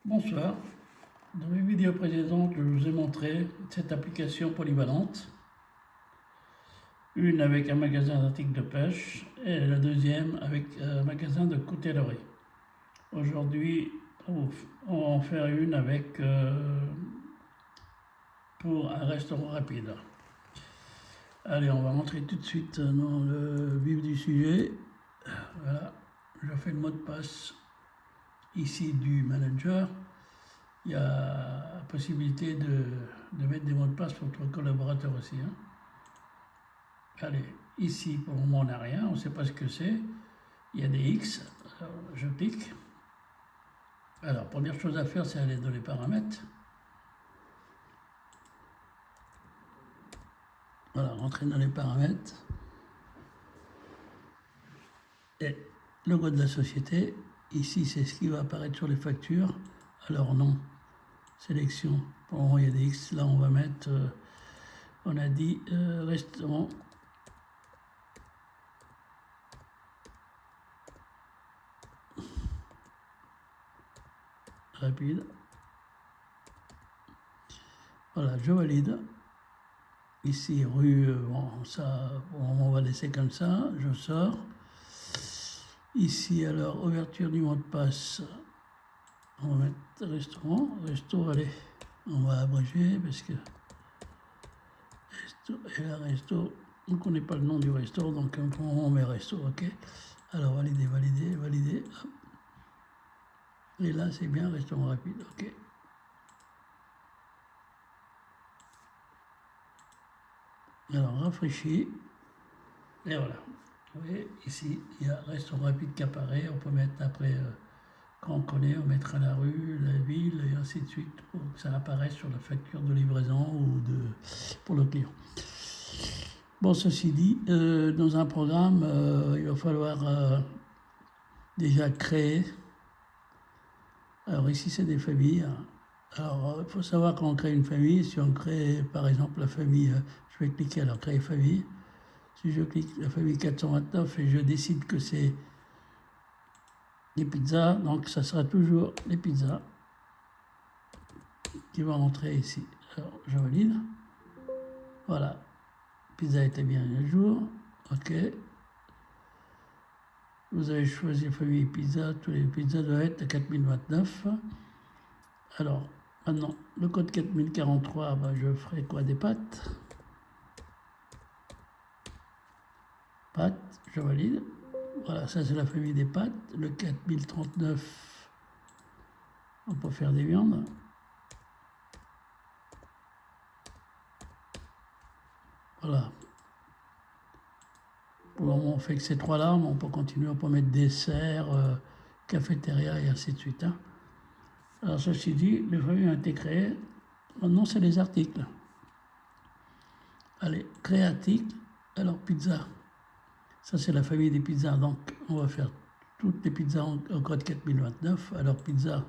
Bonsoir. Dans mes vidéos précédentes, je vous ai montré cette application polyvalente. Une avec un magasin d'articles de pêche et la deuxième avec un magasin de coutellerie. Aujourd'hui, on va en faire une avec pour un restaurant rapide. Allez, on va rentrer tout de suite dans le vif du sujet. Voilà, je fais le mot de passe ici du manager. Il y a la possibilité de mettre des mots de passe pour votre collaborateur aussi. Allez, ici pour le moment on n'a rien, on ne sait pas ce que c'est. Il y a des X, alors, je clique. Alors, première chose à faire, c'est aller dans les paramètres. Voilà, rentrer dans les paramètres. Et logo de la société. Ici, c'est ce qui va apparaître sur les factures. Alors non, sélection. Pour le moment, il y a des X. Là, on va mettre, on a dit restaurant. Rapide. Voilà, je valide. Ici, rue, bon, ça, on va laisser comme ça. Je sors. Ici, alors, ouverture du mot de passe. On va mettre restaurant. Resto, allez, on va abréger parce que resto, et là, resto, on ne connaît pas le nom du resto, donc on met resto, ok. Alors, valider, valider, valider. Hop. Et là, c'est bien, restaurant rapide, ok. Alors, rafraîchis. Et voilà. Vous voyez, ici, il y a restaurant rapide qui apparaît. On peut mettre après, quand on connaît, on mettra la rue, la ville, et ainsi de suite, pour que ça apparaisse sur la facture de livraison ou pour le client. Bon, ceci dit, dans un programme, il va falloir déjà créer. Alors ici, c'est des familles. Alors, il faut savoir quand on crée une famille, si on crée par exemple la famille, je vais cliquer alors créer famille. Si je clique la famille 429 et je décide que c'est des pizzas, donc ça sera toujours les pizzas qui vont rentrer ici. Alors, je valide. Voilà, pizza était bien à jour. Ok. Vous avez choisi famille pizza, tous les pizzas doivent être à 4029. Alors, maintenant, le code 4043, ben, je ferai quoi? Des pâtes. Pâtes, je valide. Voilà, ça c'est la famille des pâtes. Le 4039, on peut faire des viandes. Voilà. Pour le moment, on fait que ces trois-là, mais on peut continuer, on peut mettre dessert, cafétéria et ainsi de suite. Alors, ceci dit, les familles ont été créées. Maintenant, c'est les articles. Allez, créer article. Alors, pizza. Ça, c'est la famille des pizzas. Donc, on va faire toutes les pizzas en code 4029. Alors, pizza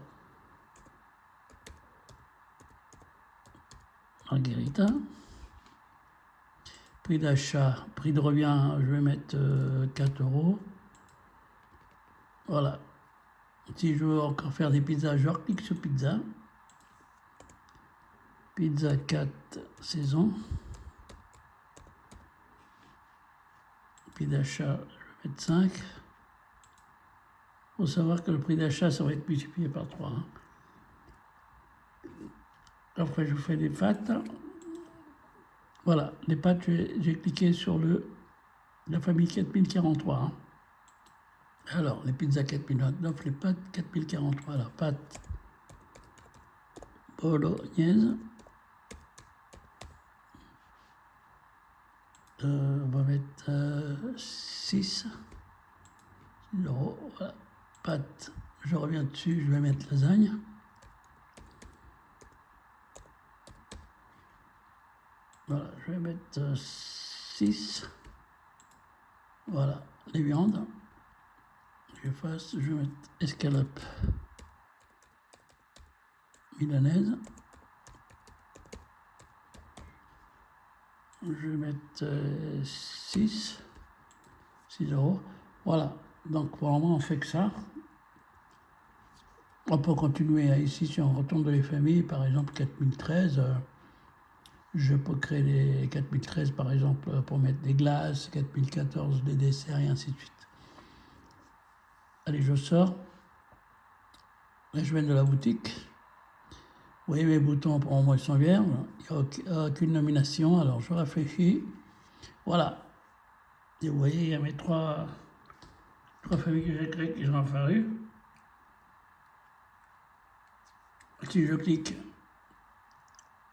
margherita. Prix d'achat, prix de revient, je vais mettre 4 €. Voilà. Si je veux encore faire des pizzas, je clique sur pizza. Pizza 4 saison. Prix d'achat, je vais mettre 5. Il faut savoir que le prix d'achat, ça va être multiplié par 3. Après, je fais des pâtes. Voilà, les pâtes, j'ai cliqué sur la famille 4043. Alors, les pizzas 4029, les pâtes 4043. Alors, pâtes bolognaise. On va mettre 6 €. Voilà. Pâtes, je reviens dessus, je vais mettre lasagne. Voilà, je vais mettre 6. Voilà, les viandes. Je vais mettre escalope milanaise. Je vais mettre 6 €. Voilà, donc pour le moment on fait que ça. On peut continuer ici, si on retourne dans les familles, par exemple 4013, je peux créer les 4013 par exemple pour mettre des glaces, 4014 des desserts et ainsi de suite. Allez, je sors. Là, je viens de la boutique. Vous voyez mes boutons pour moi ils sont vierges. Il n'y a aucune nomination, alors je réfléchis. Voilà. Et vous voyez, il y a mes trois familles que j'ai créées qui sont apparues. Si je clique,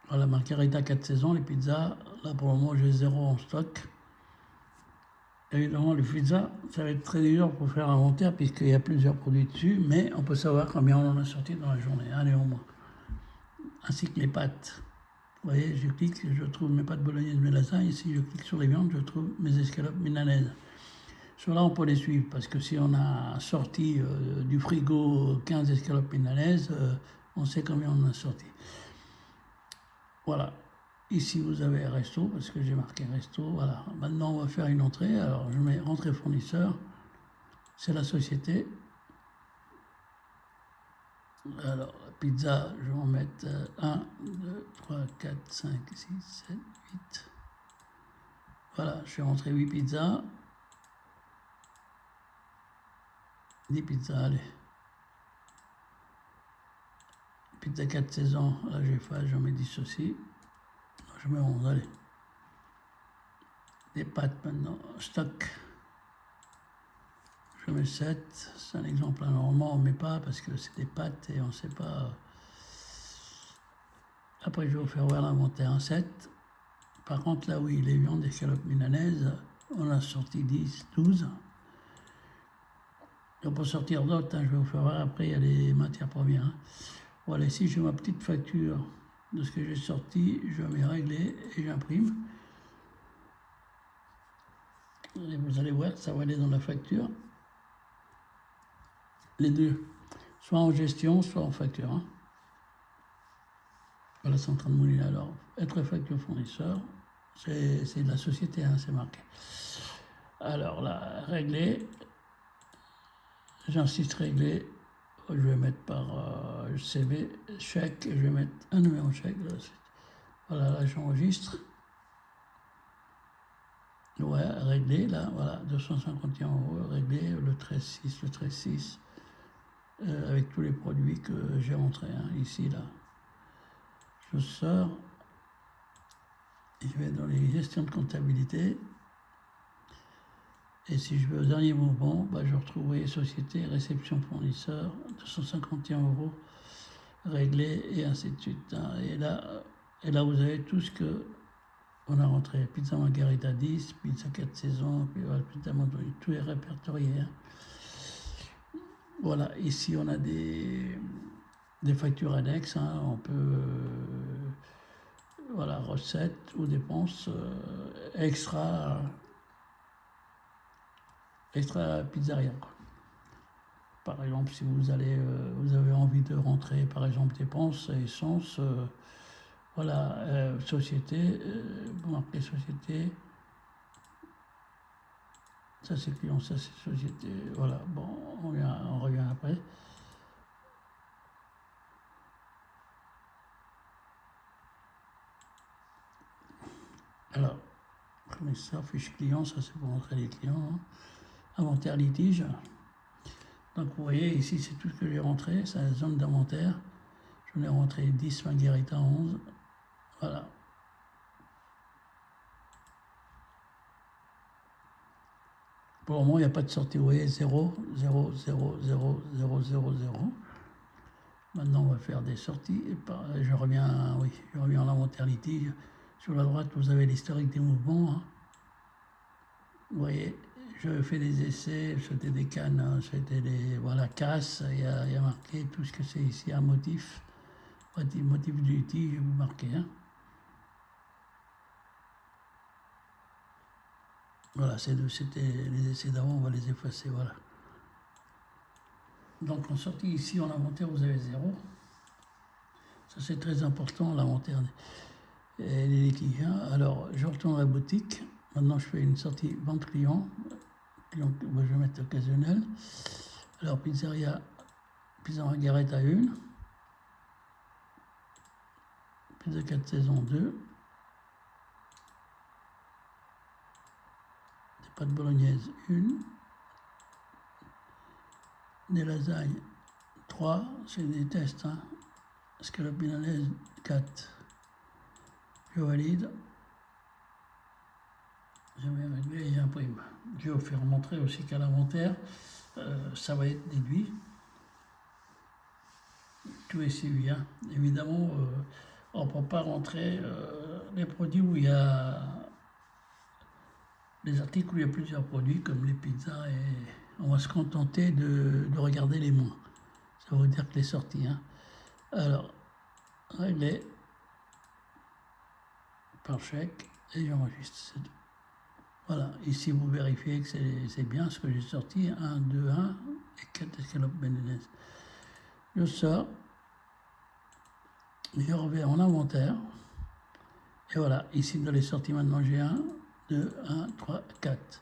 voilà, margarita 4 saisons, les pizzas, là pour le moment j'ai 0 en stock. Évidemment, les pizzas, ça va être très dur pour faire l'inventaire puisqu'il y a plusieurs produits dessus, mais on peut savoir combien on en a sorti dans la journée, hein, néanmoins. Ainsi que les pâtes. Vous voyez, je clique, je trouve mes pâtes bolognaises, mes lasagnes. Ici, je clique sur les viandes, je trouve mes escalopes milanaises. Sur-là, on peut les suivre parce que si on a sorti du frigo 15 escalopes milanaises, on sait combien on en a sorti. Voilà. Ici, vous avez resto parce que j'ai marqué resto. Voilà. Maintenant, on va faire une entrée. Alors, je mets entrée fournisseur. C'est la société. Alors, pizza, je vais en mettre 1, 2, 3, 4, 5, 6, 7, 8. Voilà, je suis rentré 8 pizzas. 10 pizzas, allez. Pizza 4 saisons, là j'ai fait, j'en mets 10 aussi. Je mets 11, allez. Des pâtes maintenant, stock. Je mets 7, c'est un exemple, normalement on ne met pas parce que c'est des pâtes et on ne sait pas. Après je vais vous faire voir l'inventaire, 7. Par contre là oui, les viandes, des escalopes milanaises, on a sorti 10, 12. Et on peut sortir d'autres, hein, je vais vous faire voir après, il y a les matières premières. Hein. Voilà, ici j'ai ma petite facture de ce que j'ai sorti, je mets régler et j'imprime. Et vous allez voir que ça va aller dans la facture. Les deux, soit en gestion, soit en facture. Hein. Voilà, c'est en train de mouiller. Alors, être facture fournisseur, c'est de la société, hein, c'est marqué. Alors là, régler, j'insiste régler. Je vais mettre par CV, chèque, je vais mettre un numéro de chèque. Là, voilà, là j'enregistre. Ouais, réglé, là, voilà, 251 €, réglé, le 13,6, le 13,6, avec tous les produits que j'ai rentrés, hein, ici, là. Je sors, et je vais dans les gestions de comptabilité. Et si je vais au dernier mouvement, bah, je retrouve, vous voyez, société, réception fournisseur, 251 € réglé, et ainsi de suite. Hein. Et là, vous avez tout ce que on a rentré. Pizza margarita 10, pizza 4 saisons, puis voilà, pizza mandolin, tout est répertorié. Hein. Voilà, ici on a des factures annexes. Hein. On peut, voilà, recettes ou dépenses extra pizzeria. Quoi. Par exemple, si vous avez envie de rentrer, par exemple, dépenses, essence, voilà, société, vous marquez société, ça c'est client, ça c'est société, voilà, bon, on revient après. Alors, fournisseur, fiche client, ça c'est pour rentrer les clients. Hein. Inventaire litige. Donc vous voyez, ici c'est tout ce que j'ai rentré, c'est la zone d'inventaire. J'en ai rentré 10 margarita 11. Voilà. Pour le moment, il n'y a pas de sortie. Vous voyez, 0, 0, 0, 0, 0, 0, 0. Maintenant, on va faire des sorties. Et je reviens en inventaire litige. Sur la droite, vous avez l'historique des mouvements. Hein. Vous voyez, je fais des essais, c'était des cannes, hein, c'était des voilà, casse. Il y a marqué tout ce que c'est ici, un motif. Motif du litige, vous marquez. Hein. Voilà, c'était les essais d'avant, on va les effacer, voilà. Donc en sortie ici, en inventaire, vous avez 0. Ça c'est très important, l'inventaire des litiges. Alors, je retourne à la boutique. Maintenant, je fais une sortie vente client. Je vais mettre occasionnel. Alors, pizzeria Pizza Margarita 1. Pizza 4 saisons 2. Des pâtes bolognaises 1. Des lasagnes 3. C'est des tests. Hein. Escalope milanaise 4. Je valide. Je vais régler et j'imprime. Je vais vous faire montrer aussi qu'à l'inventaire, ça va être déduit. Tout est suivi. Hein. Évidemment, on ne peut pas rentrer les produits où il y a des articles où il y a plusieurs produits, comme les pizzas, et on va se contenter de regarder les moins. Ça veut dire que les sorties. Hein. Alors, régler par chèque et j'enregistre. Voilà, ici vous vérifiez que c'est bien ce que j'ai sorti, 1, 2, 1 et 4 escalopes bénilaises. Je sors, je reviens en inventaire, et voilà, ici dans les sorties maintenant j'ai 1, 2, 1, 3, 4. Vous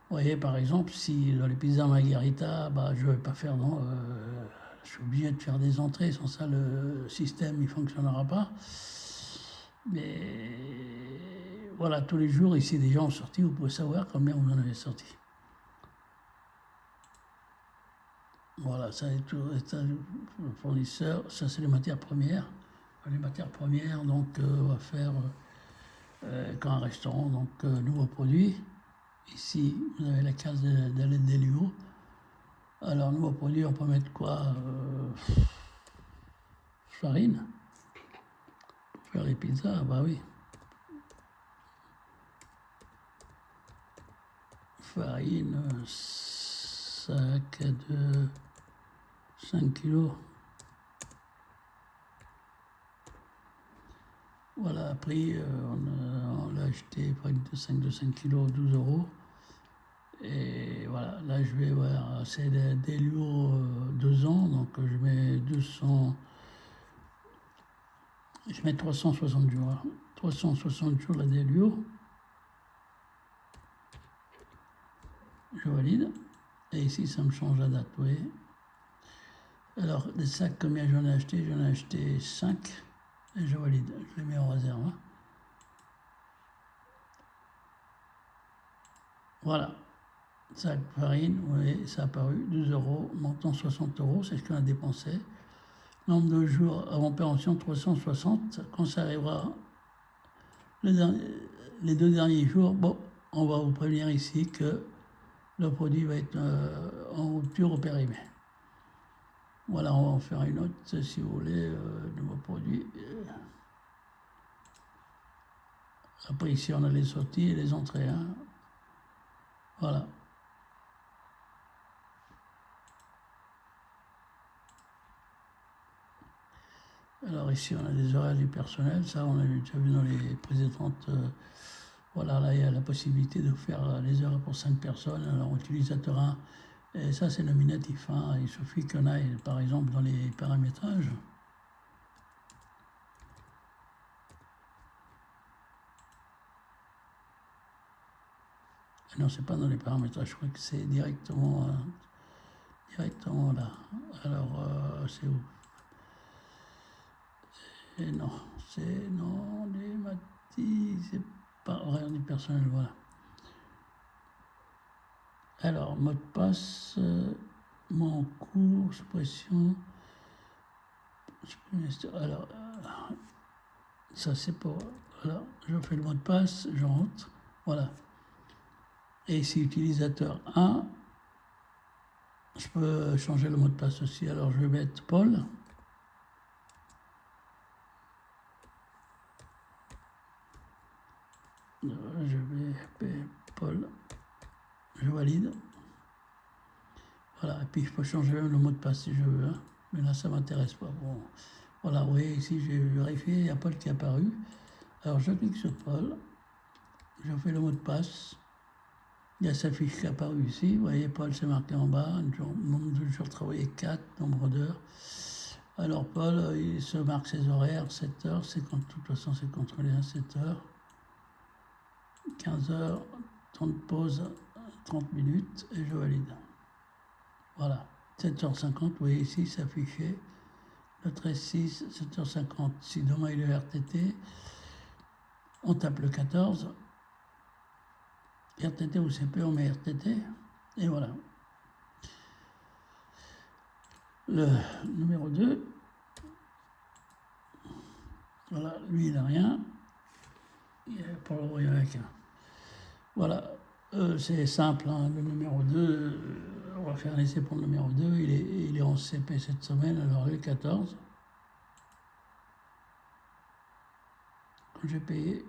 voyez par exemple, si dans les pizzas margarita, je ne vais pas faire, je suis obligé de faire des entrées, sans ça le système il ne fonctionnera pas. Mais voilà, tous les jours, ici, des gens ont sorti, vous pouvez savoir combien vous en avez sorti. Voilà, ça est tout, le fournisseur, ça c'est les matières premières. Les matières premières, donc on va faire quand un restaurant, donc nouveaux produits. Ici, vous avez la case des lieux. Alors, nouveaux produits, on peut mettre quoi farine. Pour faire les pizzas, bah oui. Farine, sac de 5 kg. Voilà, prix, on l'a acheté, farine de 5 kg, 12 €. Et voilà, là je vais voir, c'est des lourds 2 ans, donc je mets 200, je mets 360 jours. Hein. 360 jours la délure. Je valide. Et ici, ça me change la date, oui. Alors, les sacs, combien j'en ai acheté? J'en ai acheté 5. Et je valide. Je les mets en réserve. Hein. Voilà. Sac farine, oui, ça a apparu. 12 €. Montant 60 €, c'est ce qu'on a dépensé. Nombre de jours avant péremption 360. Quand ça arrivera les 2 derniers jours, bon, on va vous prévenir ici que le produit va être en rupture au périmètre. Voilà, on va en faire une autre si vous voulez, nouveau produit. Après ici on a les sorties et les entrées. Hein. Voilà. Alors ici on a des horaires du personnel, ça on a déjà vu dans les précédentes. Voilà, là il y a la possibilité de faire les heures pour 5 personnes. Alors utilisateur 1, et ça c'est nominatif. Hein. Il suffit qu'on aille par exemple dans les paramétrages. Non, c'est pas dans les paramétrages, je crois que c'est directement là. Alors, c'est où? Et non, c'est non, les matis, c'est pas horaire du personnel, voilà. Alors, mot de passe, mot en cours, suppression. Alors, ça c'est pour. Voilà, je fais le mot de passe, je rentre, voilà. Et ici, utilisateur 1, je peux changer le mot de passe aussi. Alors, je vais mettre Paul. Je vais Paul. Je valide. Voilà, et puis je peux changer même le mot de passe si je veux. Hein. Mais là, ça ne m'intéresse pas. Bon, voilà, vous voyez, ici, j'ai vérifié, il y a Paul qui est apparu. Alors, je clique sur Paul. Je fais le mot de passe. Il y a sa fiche qui est apparue ici. Vous voyez, Paul, c'est marqué en bas. Nombre de jours travaillés 4, nombre d'heures. Alors, Paul, il se marque ses horaires, 7 heures. De toute façon, c'est contrôlé à 7 heures. 15 heures, temps de pause, 30 minutes, et je valide. Voilà. 7h50, vous voyez ici, c'est affiché. Le 13-6, 7h50. Si demain il est RTT, on tape le 14. RTT ou CP, on met RTT. Et voilà. Le numéro 2, voilà, lui il n'a rien. Pour le il n'y en a qu'un. Voilà, c'est simple, hein, le numéro 2, on va faire un essai pour le numéro 2, il est en CP cette semaine, alors le 14. Quand j'ai payé,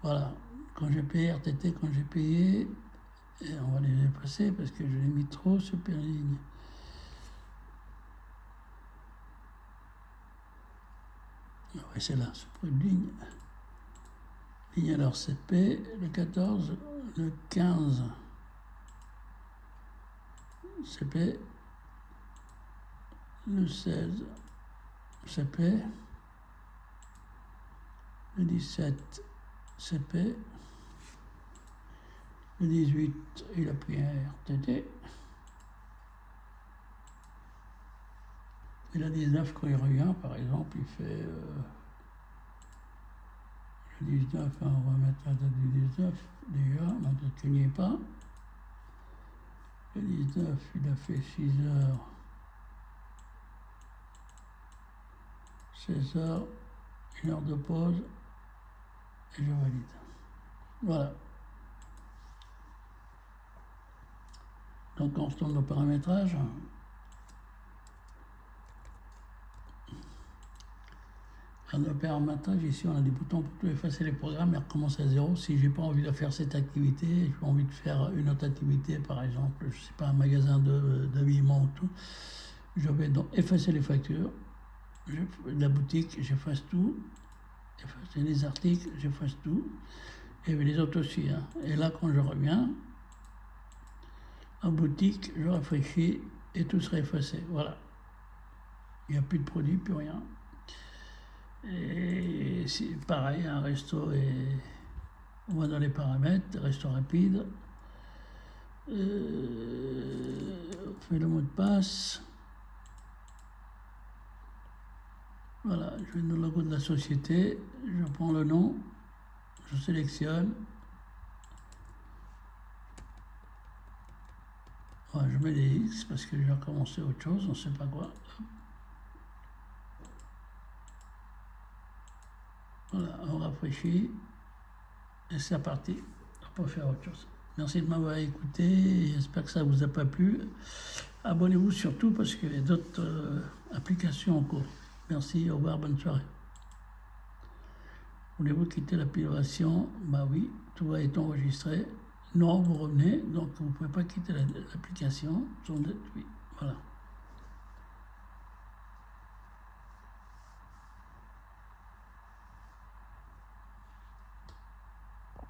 voilà, quand j'ai payé RTT, quand j'ai payé, et on va les passer parce que je l'ai mis trop super ligne. Oui, c'est là, super ligne. Ligne alors CP, le 14, le 15, CP, le 16, CP, le 17, CP, le 18, il a pris un RTT, et le 19, quand il revient, par exemple, il fait le 19, on va mettre la date du 19, déjà, on ne clignez pas. Le 19, il a fait 6h, 16h, 1 heure de pause, et je valide. Voilà. Donc on retourne au paramétrage. Dans le paramétrage, ici, on a des boutons pour tout effacer les programmes et recommencer à zéro. Si j'ai pas envie de faire cette activité, j'ai envie de faire une autre activité, par exemple, je sais pas, un magasin d'habillement ou tout, je vais donc effacer les factures, la boutique, j'efface tout, effacer les articles, j'efface tout, et les autres aussi. Hein. Et là, quand je reviens, en boutique, je rafraîchis et tout sera effacé. Voilà. Il n'y a plus de produits, plus rien. Et c'est pareil, un resto, et on va dans les paramètres, resto rapide, on fait le mot de passe, voilà, je vais dans le logo de la société, je prends le nom, je sélectionne, voilà, je mets les X parce que je vais recommencer autre chose, on ne sait pas quoi. Voilà, on rafraîchit et c'est parti, on peut faire autre chose. Merci de m'avoir écouté, j'espère que ça ne vous a pas plu. Abonnez-vous surtout parce qu'il y a d'autres applications en cours. Merci, au revoir, bonne soirée. Voulez-vous quitter l'application? Bah oui, tout va être enregistré. Non, vous revenez, donc vous ne pouvez pas quitter l'application. Oui, voilà.